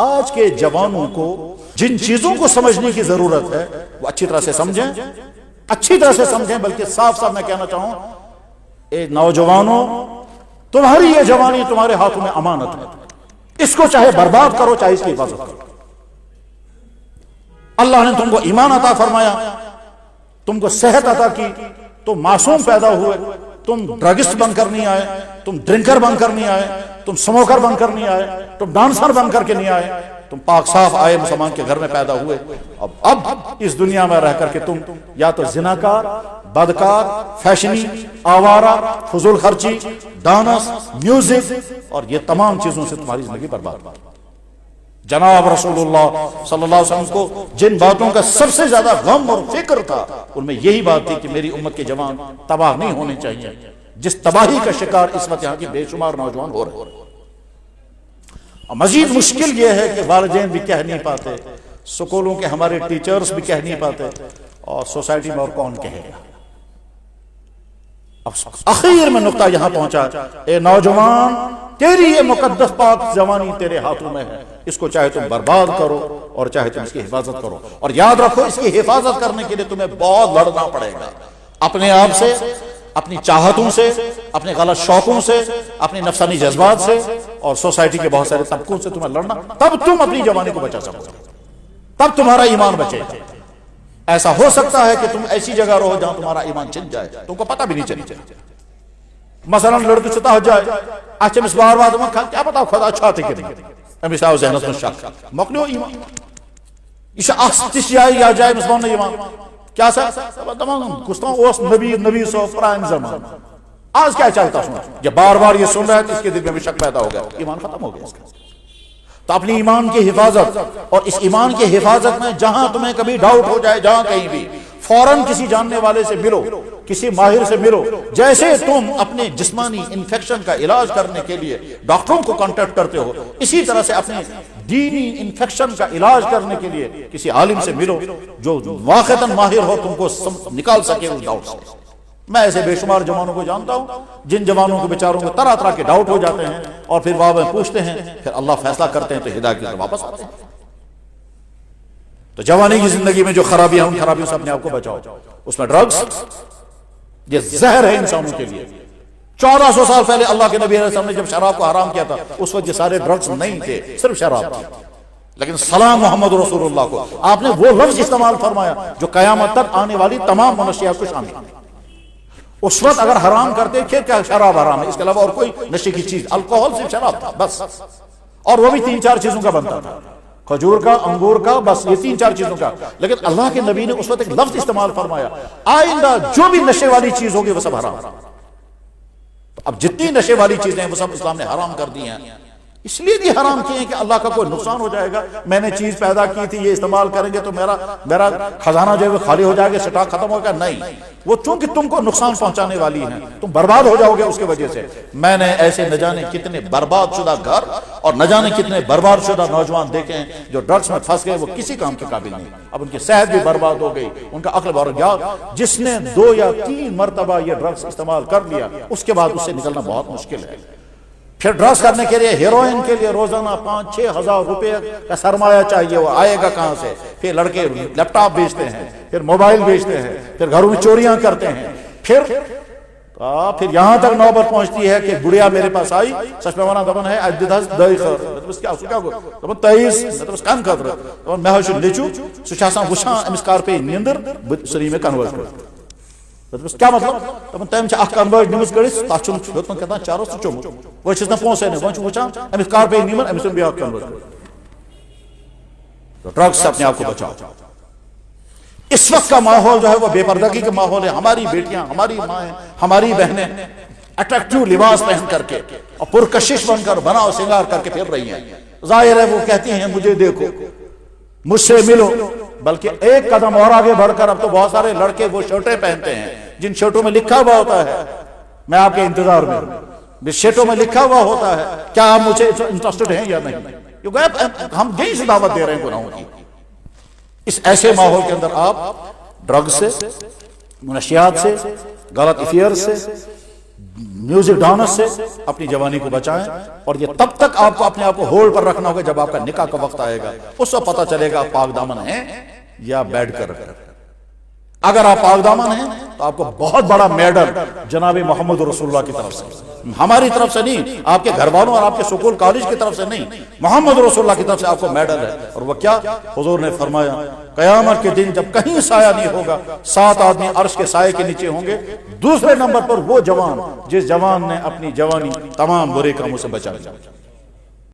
آج کے جوانوں کو جن چیزوں کو سمجھنے کی ضرورت ہے وہ اچھی طرح سے سمجھیں، اچھی طرح سے سمجھیں، بلکہ صاف صاف میں کہنا چاہوں اے نوجوانوں، تمہاری یہ جوانی تمہارے ہاتھوں میں امانت ہے، اس کو چاہے برباد کرو چاہے اس کی حفاظت کرو۔ اللہ نے تم کو ایمان عطا فرمایا، تم کو صحت عطا کی، تم معصوم پیدا ہوئے، تم ڈرگسٹ بن کر نہیں آئے، تم ڈرنکر بن کر نہیں آئے، تم سموکر بن کر نہیں آئے، تم ڈانسر بن کر کے نہیں آئے، تم پاک صاف آئے مسلمان کے گھر میں پیدا ہوئے۔ اب اس دنیا میں رہ کر کے تم یا تو زناکار، بدکار، فیشنی، آوارہ، فضول خرچی، ڈانس، میوزک اور یہ تمام چیزوں سے تمہاری زندگی برباد۔ جناب رسول اللہ صلی اللہ علیہ وسلم کو جن باتوں کا سب سے زیادہ غم اور فکر تھا ان میں یہی بات تھی کہ میری امت کے جوان تباہ نہیں ہونے چاہیے، جس تباہی کا شکار اس وقت یہاں کے بے شمار نوجوان ہو رہے ہیں۔ اور مزید مشکل یہ ہے کہ والدین بھی کہہ نہیں پاتے، سکولوں کے ہمارے ٹیچرز بھی کہہ نہیں پاتے، اور سوسائٹی میں اور کون کہے گا۔ اخیر میں نقطہ یہاں پہنچا، اے نوجوان تیری یہ مقدس پاک جوانی تیرے ہاتھوں میں ہے، اس کو چاہے تم برباد کرو اور چاہے تم اس کی حفاظت کرو، اور یاد رکھو اس کی حفاظت کرنے کے لیے تمہیں بہت لڑنا پڑے گا، اپنے آپ سے، اپنی چاہتوں سے، اپنے غلط شوقوں سے، اپنے نفسانی جذبات سے، اور سوسائٹی کے بہت سارے طبقوں سے تمہیں لڑنا، تب تم اپنی جوانی کو بچا سکو گے، تب تمہارا ایمان بچے گا۔ ایسا ہو سکتا ہے کہ تم ایسی جگہ رہو جہاں تمہارا ایمان چھن جائے، تم کو پتہ بھی نہیں چلے۔ مثلا لڑکی ستا ہو جائے، اچھا مس بار بار کیا پتا خدا اچھا تھی کہ نہیں، امس آو ذہنس من شک مکلیو ایمان، یہ اخ یا جائے مسلمان ایمان کیا سا تمام گستاں اوس نبی سو پران زمان، آج کیا چلتا سنا، جب بار بار یہ سن رہا ہے تو اس کے دل میں بھی شک پیدا ہو گیا، ایمان ختم ہو گیا اس کا۔ تو اپنی ایمان کی حفاظت، اور اس ایمان کی حفاظت میں جہاں تمہیں کبھی ڈاؤٹ ہو جائے، جہاں کہیں بھی فوراً کسی جاننے والے سے ملو، کسی ماہر سے ملو، جیسے تم اپنے جسمانی انفیکشن کا علاج کرنے کے لیے ڈاکٹروں کو کانٹیکٹ کرتے ہو، اسی طرح سے اپنے دینی انفیکشن کا علاج کرنے کے لیے کسی عالم سے ملو جو واقعتاً ماہر ہو، تم کو نکال سکے اس ڈاؤٹ سے۔ میں ایسے بے شمار جوانوں کو جانتا ہوں جن جوانوں کو بیچاروں کو طرح طرح کے ڈاؤٹ ہو جاتے ہیں، اور پھر وہ پوچھتے ہیں، پھر اللہ فیصلہ کرتے ہیں تو ہدایت کی طرف واپس آتے ہیں۔ تو جوانی کی زندگی میں جو خرابیاں ہیں ان خرابیوں سے اپنے آپ کو بچاؤ۔ اس میں ڈرگز یہ زہر ہے انسانوں کے لیے۔ 1400 سال پہلے اللہ کے نبی علیہ السلام نے جب شراب کو حرام کیا تھا اس وقت یہ سارے ڈرگز نہیں تھے، صرف شراب تھی، لیکن سلام محمد رسول اللہ کو آپ نے وہ لفظ استعمال فرمایا جو قیامت تک آنے والی تمام منشیات کو شامل ہے۔ اس وقت اگر حرام کرتے کہ کیا شراب حرام ہے، اس کے علاوہ اور کوئی نشے کی چیز، الکوہل صرف شراب تھا بس، اور وہ بھی 3-4 چیزوں کا بنتا تھا، کھجور کا، انگور کا، بس یہ 3-4 چیزوں کا۔ لیکن اللہ کے نبی نے اس وقت ایک لفظ استعمال فرمایا، آئندہ جو بھی نشے والی چیز ہوگی وہ سب حرام۔ اب جتنی نشے والی چیزیں ہیں وہ سب اسلام نے حرام کر دی ہیں، اس لیے نہیں حرام کیے ہیں کہ اللہ کا کوئی نقصان ہو جائے گا، میں نے چیز پیدا کی تھی یہ استعمال کریں گے تو میرا خزانہ جو ہے وہ خالی ہو جائے گا، سٹاک ختم ہوگا، نہیں، وہ چونکہ تم کو نقصان پہنچانے والی ہیں، تم برباد ہو جاؤ گے اس کی وجہ سے۔ میں نے ایسے نہ جانے کتنے برباد شدہ گھر اور نہ جانے کتنے برباد شدہ نوجوان دیکھے ہیں جو ڈرگس میں پھنس گئے، وہ کسی کام کے قابل نہیں، اب ان کی صحت بھی برباد ہو گئی، ان کا عقل بار گیا۔ جس نے 2 یا 3 مرتبہ یہ ڈرگس استعمال کر لیا اس کے بعد اس سے نکلنا بہت مشکل ہے۔ پھر ڈرگس کرنے کے لیے، ہیروئن کے لیے روزانہ 5-6 ہزار روپے کا سرمایہ چاہیے، وہ آئے گا کہاں سے؟ پھر لڑکے لیپ ٹاپ بیچتے ہیں، پھر موبائل بیچتے ہیں، پھر گھروں میں چوریاں کرتے ہیں، پھر یہاں تک نوبت پہنچتی ہے کہ گڑیا میرے پاس آئی، سچ میں وانا دبن ہے اجداز دای خر مطلب کیا کیا گو دبن تیس مطلب کان خطر دبن میں ہش لچو سچاسان وشان امس کار پہ نیندر سری میں کنورٹ کر کیا مطلب دبن تم چھ اخ کنورٹ نمس کڑس تا چون ہتن کتا چارو سچو وہ چھ نہ پونسے نہ وچ وچان امس کار پہ نیمن امس بیا کنورٹ تو ڈرگس سے اپنے آپ کو بچاؤ۔ اس وقت کا ماحول جو ہے وہ بے پردگی کا ماحول ہے، ہماری بیٹیاں، ہماری مائیں، ہماری بہنیں اٹریکٹیو لباس پہن کر کے اور پرکشش بن کر بناؤ سنگار کر کے پھر رہی ہیں، ظاہر ہے وہ کہتی ہیں مجھے دیکھو، مجھ سے ملو، بلکہ ایک قدم اور آگے بڑھ کر اب تو بہت سارے لڑکے وہ شرٹیں پہنتے ہیں جن شرٹوں میں لکھا ہوا ہوتا ہے میں آپ کے انتظار میں ہوں، شرٹوں میں لکھا ہوا ہوتا ہے کیا آپ مجھے انٹرسٹڈ ہیں یا نہیں، ہم یہی سے دعوت دے رہے ہیں گناہوں کی۔ اس ایسے ماحول کے اندر آپ ڈرگ سے، منشیات سے، غلط افیئر سے، میوزک ڈانس سے اپنی جوانی کو بچائیں، اور یہ تب تک آپ کو اپنے آپ کو ہولڈ پر رکھنا ہوگا جب آپ کا نکاح کا وقت آئے گا، اس وقت پتہ چلے گا آپ پاک دامن ہیں یا بیڈ کر رہے ہیں۔ اگر آپ پاک دامن ہیں تو آپ کو بہت بڑا میڈل جناب محمد رسول اللہ کی طرف سے، ہماری طرف سے نہیں، آپ کے گھر والوں اور آپ کے سکول کالج کی طرف سے نہیں، محمد رسول اللہ کی طرف سے آپ کو میڈل ہے۔ اور وہ کیا؟ حضور نے فرمایا قیامت کے دن جب کہیں سایہ نہیں ہوگا، 7 آدمی عرش کے سائے کے نیچے ہوں گے، دوسرے نمبر پر وہ جوان جس جوان نے اپنی جوانی تمام برے کاموں سے بچا لیا۔